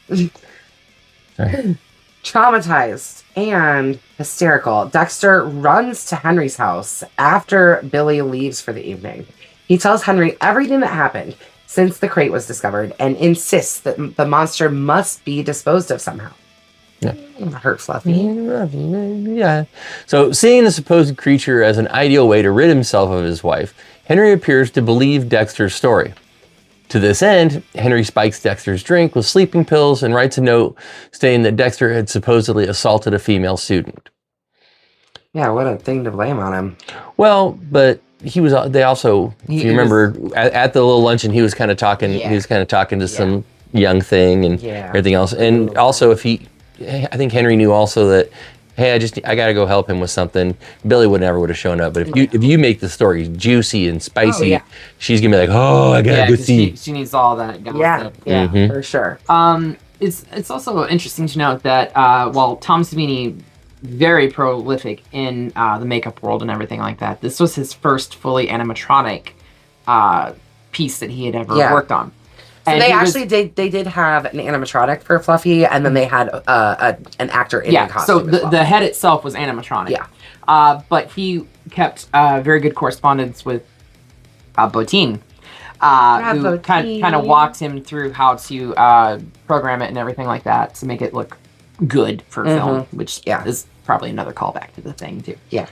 Sorry. Traumatized and hysterical, Dexter runs to Henry's house after Billy leaves for the evening. He tells Henry everything that happened since the crate was discovered and insists that the monster must be disposed of somehow. Yeah. Hurt Fluffy. Yeah. So, seeing the supposed creature as an ideal way to rid himself of his wife, Henry appears to believe Dexter's story. To this end, Henry spikes Dexter's drink with sleeping pills and writes a note stating that Dexter had supposedly assaulted a female student. Yeah, what a thing to blame on him. Well, but he was. They also, if you remember, at the little luncheon, he was kind of talking. Yeah. He was kind of talking to some young thing and everything else. And also, I think Henry knew also that, hey, I got to go help him with something. Billy would have shown up. But if you make the story juicy and spicy, she's gonna be like, oh, I gotta go see. She needs all that gossip. Yeah, for sure. It's also interesting to note that while Tom Savini, very prolific in the makeup world and everything like that, this was his first fully animatronic piece that he had ever worked on. So And they did have an animatronic for Fluffy, and then they had an actor in the costume. So the head itself was animatronic. Yeah. But he kept very good correspondence with Bottin, who kind of walked him through how to program it and everything like that to make it look good for film, which is probably another callback to the thing too. Yeah.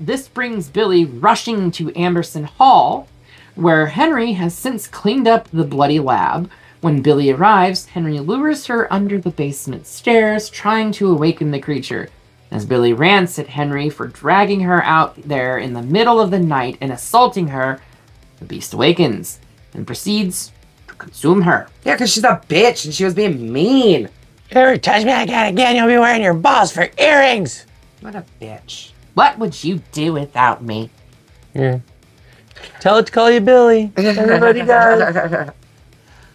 This brings Billy rushing to Amberson Hall, where Henry has since cleaned up the bloody lab. When Billy arrives, Henry lures her under the basement stairs, trying to awaken the creature. As Billy rants at Henry for dragging her out there in the middle of the night and assaulting her, the beast awakens and proceeds to consume her. Yeah, because she's a bitch and she was being mean. If you ever touch me again, you'll be wearing your balls for earrings. What a bitch. What would you do without me? Yeah. Tell it to call you Billy. Everybody does.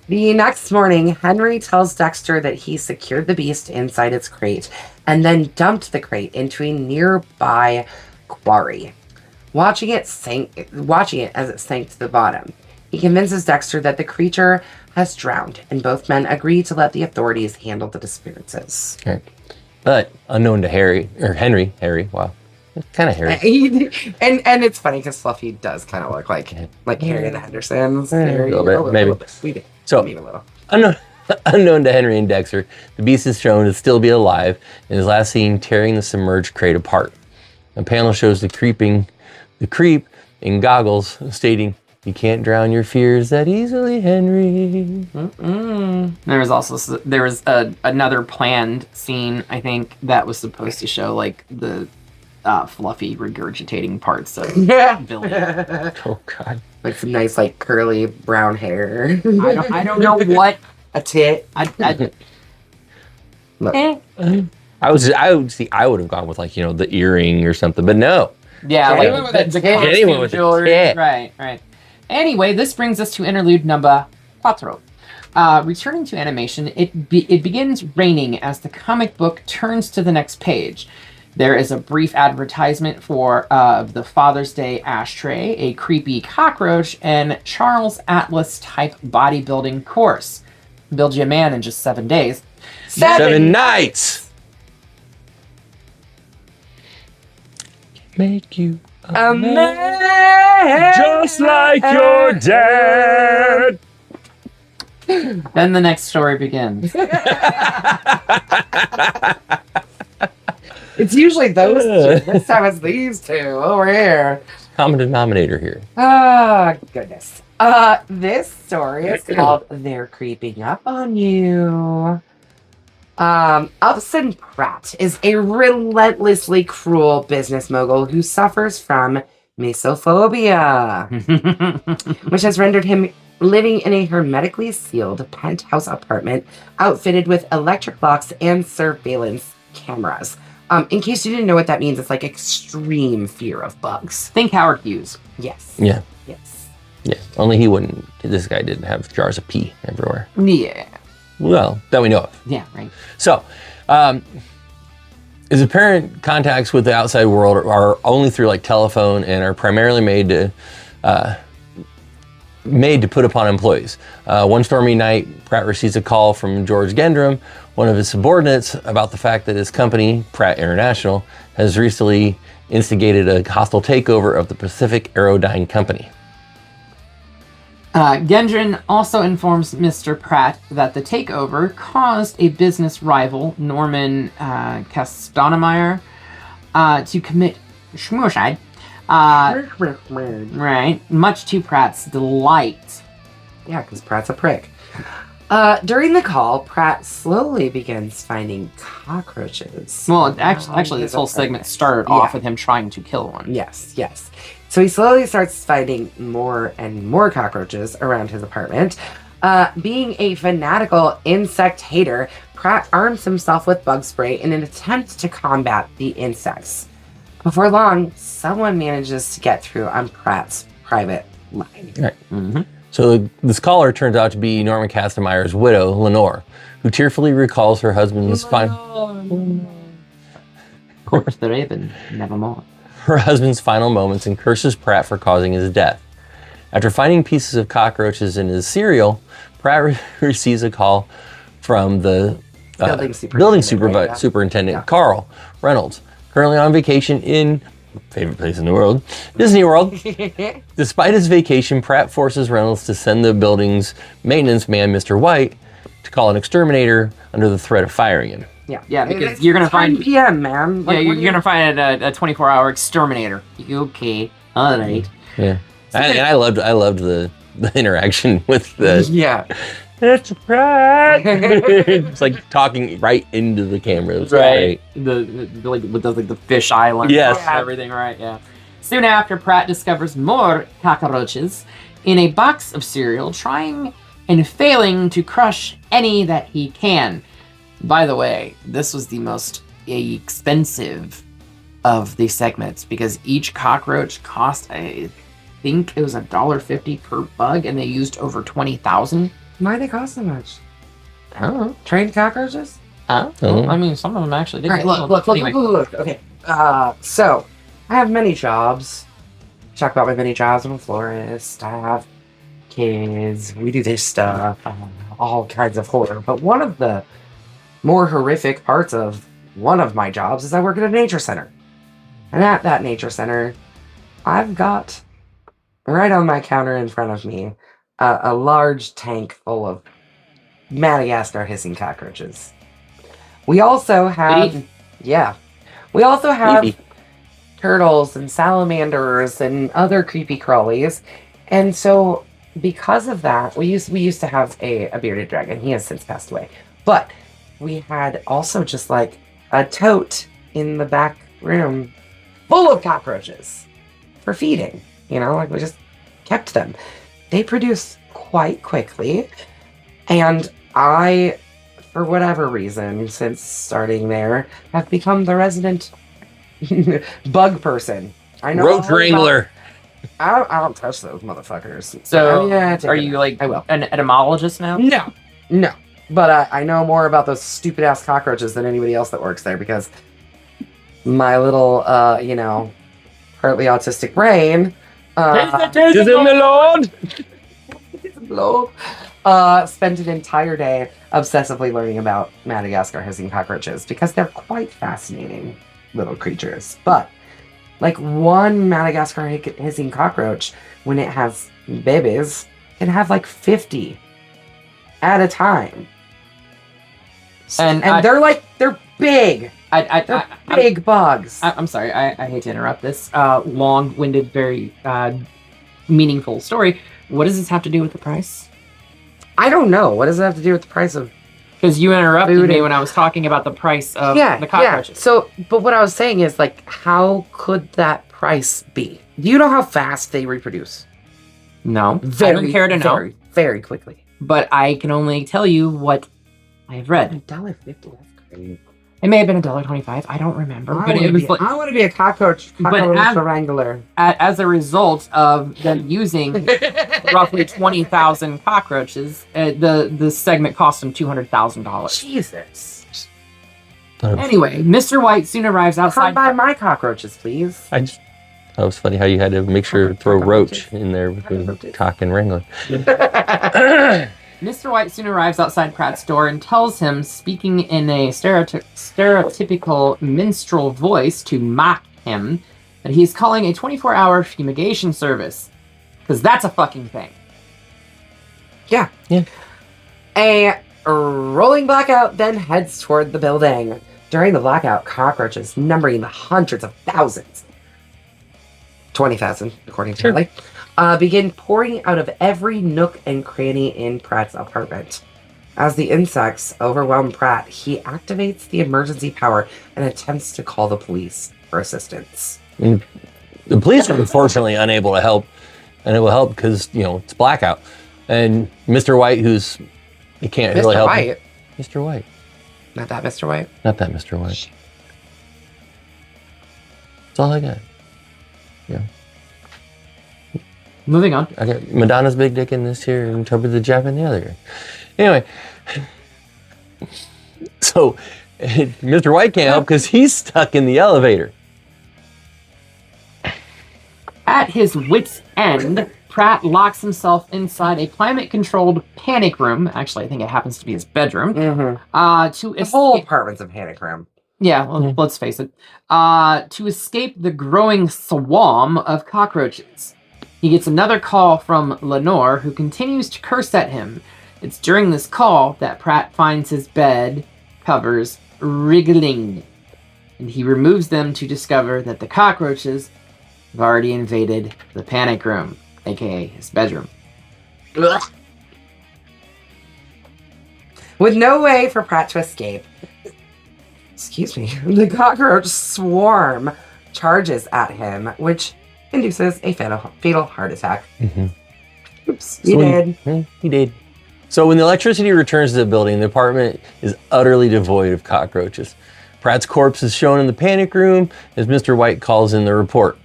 The next morning, Henry tells Dexter that he secured the beast inside its crate and then dumped the crate into a nearby quarry. Watching it as it sank to the bottom, he convinces Dexter that the creature has drowned, and both men agree to let the authorities handle the disappearances. Okay. But unknown to Henry, wow. Kind of hairy. and it's funny because Fluffy does kind of look like Harry and the Hendersons. A little bit, maybe. We So, mean a little. unknown to Henry and Dexter, the beast is shown to still be alive and is last seen tearing the submerged crate apart. A panel shows the creep in goggles stating, "You can't drown your fears that easily, Henry." There was another planned scene, I think, that was supposed to show like the Fluffy regurgitating parts of Billy. Oh God! Like some nice, like curly brown hair. I don't know what a tit. I would have gone with the earring or something, but no. Yeah, Anyone like with a tit. Anyone with a jewelry. tit. Right. Anyway, this brings us to interlude number 4. Returning to animation, it begins raining as the comic book turns to the next page. There is a brief advertisement for the Father's Day ashtray, a creepy cockroach, and Charles Atlas type bodybuilding course. Build you a man in just 7 days. 7 nights. Make you a man just like your dad. Then the next story begins. It's usually those two. This time it's these two over here. common denominator here. Ah, goodness. This story is called They're Creeping Up on You. Upson Pratt is a relentlessly cruel business mogul who suffers from mesophobia, which has rendered him living in a hermetically sealed penthouse apartment outfitted with electric locks and surveillance cameras. In case you didn't know what that means, it's like extreme fear of bugs. Think Howard Hughes. Yes. Yeah. Yes. Yeah. Only he wouldn't. This guy didn't have jars of pee everywhere. Yeah. Well, that we know of. Yeah, right. So, his apparent contacts with the outside world are only through like telephone and are primarily made to put upon employees. One stormy night, Pratt receives a call from George Gendrum, one of his subordinates, about the fact that his company, Pratt International, has recently instigated a hostile takeover of the Pacific Aerodyne Company. Gendron also informs Mr. Pratt that the takeover caused a business rival, Norman Castanemeyer, to commit suicide. Right, much to Pratt's delight. Yeah, because Pratt's a prick. During the call, Pratt slowly begins finding cockroaches. Well, actually, this whole segment started off with him trying to kill one. Yes, yes. So he slowly starts finding more and more cockroaches around his apartment. Being a fanatical insect hater, Pratt arms himself with bug spray in an attempt to combat the insects. Before long, someone manages to get through on Pratt's private line. Right. Mm-hmm. So this caller turns out to be Norman Castanemeyer's widow, Lenore, who tearfully recalls her husband's Of course, the Raven, nevermore. her husband's final moments and curses Pratt for causing his death. After finding pieces of cockroaches in his cereal, Pratt receives a call from the building superintendent, Carl Reynolds, currently on vacation in favorite place in the world, Disney World. Despite his vacation, Pratt forces Reynolds to send the building's maintenance man, Mr. White, to call an exterminator under the threat of firing him. Yeah, because you're gonna find 10 p.m., man. Yeah, you're gonna find a 24-hour exterminator. Okay, all right. Yeah, and I loved the interaction with the It's Pratt. It's like talking right into the camera. It's Right. great. The like with the fish island. Yes. and everything. Right. Yeah. Soon after, Pratt discovers more cockroaches in a box of cereal, trying and failing to crush any that he can. By the way, this was the most expensive of these segments because each cockroach cost, I think it was $1.50 per bug, and they used over 20,000. Why they cost so much? I don't know. Trained cockroaches? Well, I mean, some of them actually did. All right, look. Okay. So, I have many jobs. Talk about my many jobs. I'm a florist. I have kids. We do this stuff. All kinds of horror. But one of the more horrific parts of one of my jobs is I work at a nature center. And at that nature center, I've got right on my counter in front of me a large tank full of Madagascar hissing cockroaches. We also have, we also have turtles and salamanders and other creepy crawlies. And so because of that, we used to have a bearded dragon. He has since passed away. But we had also just like a tote in the back room full of cockroaches for feeding. You know, like we just kept them. They produce quite quickly. And I, for whatever reason, since starting there, have become the resident bug person. I know. Roach Wrangler. I don't touch those motherfuckers. So, take are it you out. like I will. an etymologist now? No. But I know more about those stupid ass cockroaches than anybody else that works there because my little, partly autistic brain. Spent an entire day obsessively learning about Madagascar hissing cockroaches because they're quite fascinating little creatures. But like one Madagascar hissing cockroach, when it has babies, can have like 50 at a time. And they're big. They're big bugs. I'm sorry, I hate to interrupt this long-winded, very meaningful story. What does this have to do with the price? I don't know. What does it have to do with the price of? Because you interrupted me when I was talking about the price of the cockroaches. So, but what I was saying is, like, how could that price be? Do you know how fast they reproduce? No, I don't care to know. Very, very quickly. But I can only tell you what I have read. $1.50. That's great. It may have been $1.25. I don't remember. I want to be a cockroach wrangler. As a result of them using roughly 20,000 cockroaches, the segment cost them $200,000. Jesus. Anyway, Mr. White soon arrives outside. Come buy my cockroaches, please. That was funny how you had to make sure to throw Roach in there with the cock and wrangler. Mr. White soon arrives outside Pratt's door and tells him, speaking in a stereotypical minstrel voice to mock him, that he's calling a 24-hour fumigation service. Because that's a fucking thing. Yeah. A rolling blackout then heads toward the building. During the blackout, cockroaches numbering the hundreds of thousands, 20,000 according to Charlie, begin pouring out of every nook and cranny in Pratt's apartment. As the insects overwhelm Pratt, he activates the emergency power and attempts to call the police for assistance. The police are unfortunately unable to help, and it will help because, it's blackout. And Mr. White, you can't really help him. Mr. White. Not that Mr. White? Not that Mr. White. That's all I got. Yeah. Moving on. I got Madonna's big dick in this here and Toby the Jap in the other. Anyway. So, Mr. White can't help because he's stuck in the elevator. At his wit's end, Pratt locks himself inside a climate-controlled panic room. Actually, I think it happens to be his bedroom. Mm-hmm. The whole apartment's a panic room. Yeah, well, let's face it. To escape the growing swarm of cockroaches. He gets another call from Lenore, who continues to curse at him. It's during this call that Pratt finds his bed covers wriggling, and he removes them to discover that the cockroaches have already invaded the panic room, aka his bedroom. Ugh. With no way for Pratt to escape, the cockroach swarm charges at him, which induces a fatal heart attack. Mm-hmm. Oops, he did. So when the electricity returns to the building, the apartment is utterly devoid of cockroaches. Pratt's corpse is shown in the panic room as Mr. White calls in the report.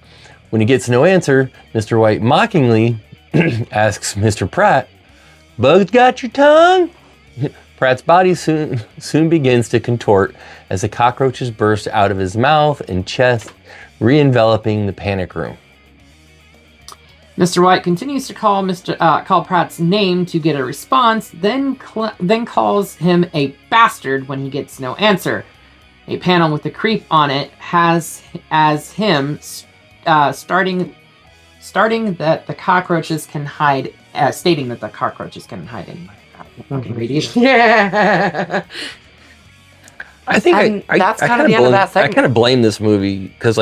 When he gets no answer, Mr. White mockingly asks Mr. Pratt, "Bugs got your tongue?" Pratt's body soon begins to contort as the cockroaches burst out of his mouth and chest, re-enveloping the panic room. Mr. White continues to call Pratt's name to get a response, then calls him a bastard when he gets no answer. A panel with the creep on it has as him stating that the cockroaches can hide in. Yeah. I think that's kind of the end of that segment. I kind of blame this movie because,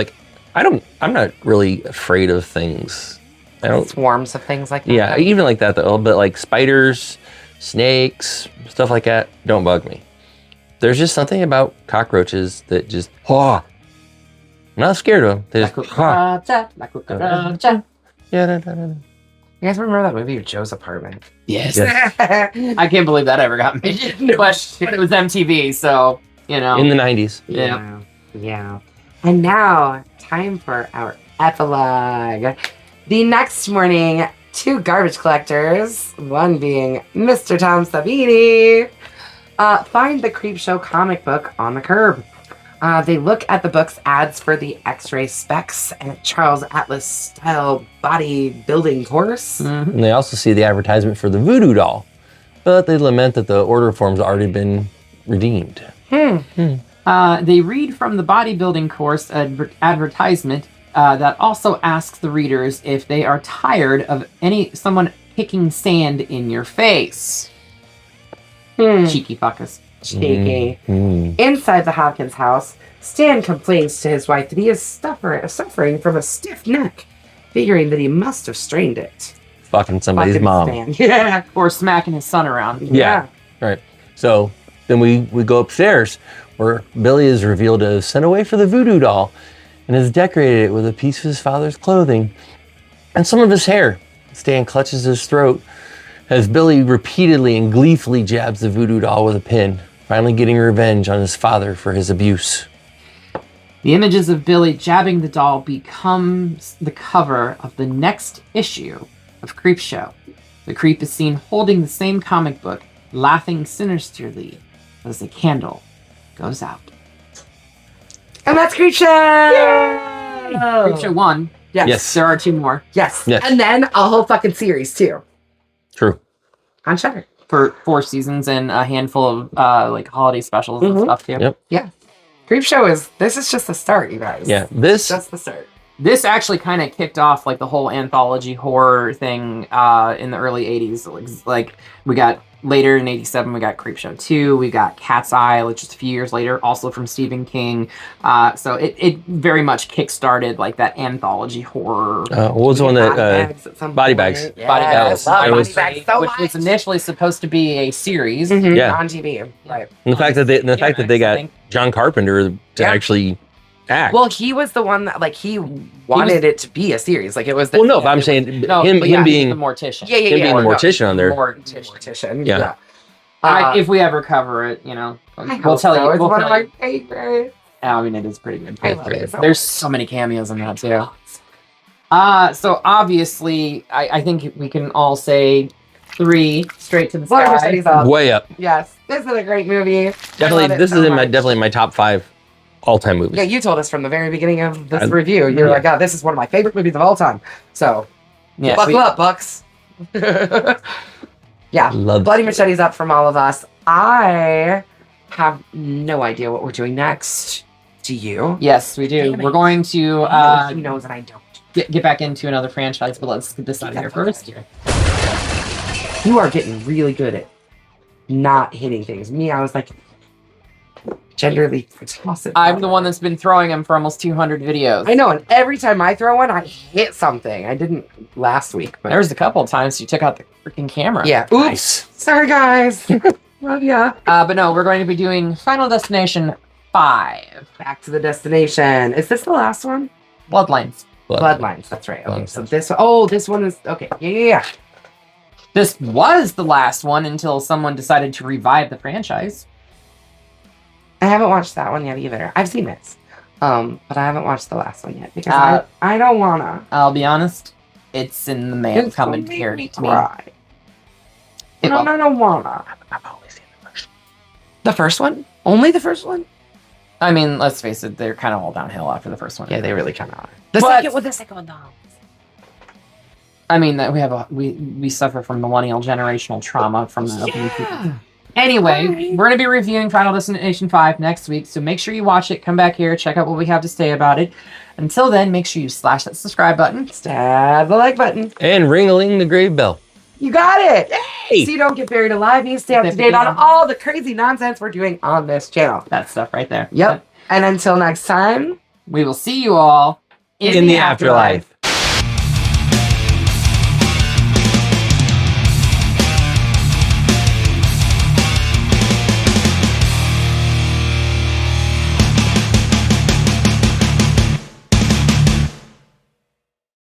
I'm not really afraid of things. I don't Swarms of things like that. Yeah, even like that though. But like spiders, snakes, stuff like that don't bug me. There's just something about cockroaches that just I'm not scared of them. They just You guys remember that movie, Joe's Apartment? Yes. I can't believe that ever got made. But it was MTV, so, in the 90s. Yeah. And now, time for our epilogue. The next morning, two garbage collectors, one being Mr. Tom Savini, find the Creepshow comic book on the curb. They look at the book's ads for the X-ray specs and Charles Atlas style bodybuilding course. Mm-hmm. And they also see the advertisement for the voodoo doll, but they lament that the order form's already been redeemed. They read from the bodybuilding course advertisement that also asks the readers if they are tired of someone kicking sand in your face. Cheeky fuckers. Cheeky. Inside the Hopkins house, Stan complains to his wife that he is suffering from a stiff neck, figuring that he must have strained it. Fucking somebody's Fucking mom. Stan. Yeah. Or smacking his son around. Yeah. Right. So then we go upstairs where Billy is revealed to have sent away for the voodoo doll and has decorated it with a piece of his father's clothing and some of his hair. Stan clutches his throat as Billy repeatedly and gleefully jabs the voodoo doll with a pin, finally getting revenge on his father for his abuse. The images of Billy jabbing the doll becomes the cover of the next issue of Creepshow. The creep is seen holding the same comic book, laughing sinisterly as the candle goes out. And that's Creepshow! Creepshow 1. Yes. There are 2 more. Yes. Yes. And then a whole fucking series, too. True. On Shudder. For 4 seasons and a handful of like holiday specials and stuff too. Yep. Yeah. Creepshow this is just the start, you guys. Yeah. This Just the start. This actually kind of kicked off like the whole anthology horror thing in the early 80s. Like we got later in 87, we got Creepshow 2, we got Cat's Eye, like just a few years later, also from Stephen King. So it very much kick-started like that anthology horror. what was the one that Body Bags. Yeah, Body Bags. Body Bags so which was initially supposed to be a series. Mhm, Yeah. on TV. Right. And the fact that they got John Carpenter to actually act. Well, he was the one that he wanted it to be a series. Like it was. Well, no, but I'm saying No, him but yeah, he's being the mortician. Yeah, yeah, him yeah. being the no, mortician on there. Mortician. Yeah. If we ever cover it, you know, I we'll hope tell so. you. It's We'll one of tell my you. favorites. I mean, it is pretty good. I love it so There's much. so many cameos in that too. So obviously, I think we can all say 3 straight to the Blood sky. Machete's up. Way up. Yes, this is a great movie. Definitely, I love it this so is in much. definitely my top 5 all-time movies. Yeah, you told us from the very beginning of this I- review. You were yeah. like, "Oh, this is one of my favorite movies of all time." So, Yeah, buckle up, Bucks. Yeah, Love Bloody Machete's up from all of us. I have no idea what we're doing next. Do you? Yes, we do. Damn it. We're going to He knows and I don't. get back into another franchise, but let's get this out of here first. You are getting really good at not hitting things. Me, I was like, genderly toss it. I'm the one that's been throwing them for almost 200 videos. I know, and every time I throw one, I hit something. I didn't last week, but There was a couple of times you took out the freaking camera. yeah. Oops. Sorry, guys. Love ya. But no, we're going to be doing Final Destination 5. Back to the destination. Is this the last one? Bloodlines. Bloodlines. That's right. Okay, Bloodlines. so this one. Oh, this one is okay. Yeah. This was the last one until someone decided to revive the franchise. I haven't watched that one yet either. I've seen it, but I haven't watched the last one yet because Uh, I don't wanna. I'll be honest, it's in the man It's gonna make commentary me to me. cry. It No, will. I don't wanna. I've only seen the first The first one? Only the first one? I mean, let's face it, they're kind of all downhill after the first one. Yeah, they really kind of are. The But- second one, the second one, no. I mean, that we suffer from millennial generational trauma from the opening sequence. Anyway, we're going to be reviewing Final Destination 5 next week, so make sure you watch it, come back here, check out what we have to say about it. Until then, make sure you slash that subscribe button. Stab the like button. And ring-a-ling the grave bell. You got it. Hey! So you don't get buried alive. You stay up to date on all the crazy nonsense we're doing on this channel. That stuff right there. Yep. And until next time, We will see you all In the afterlife.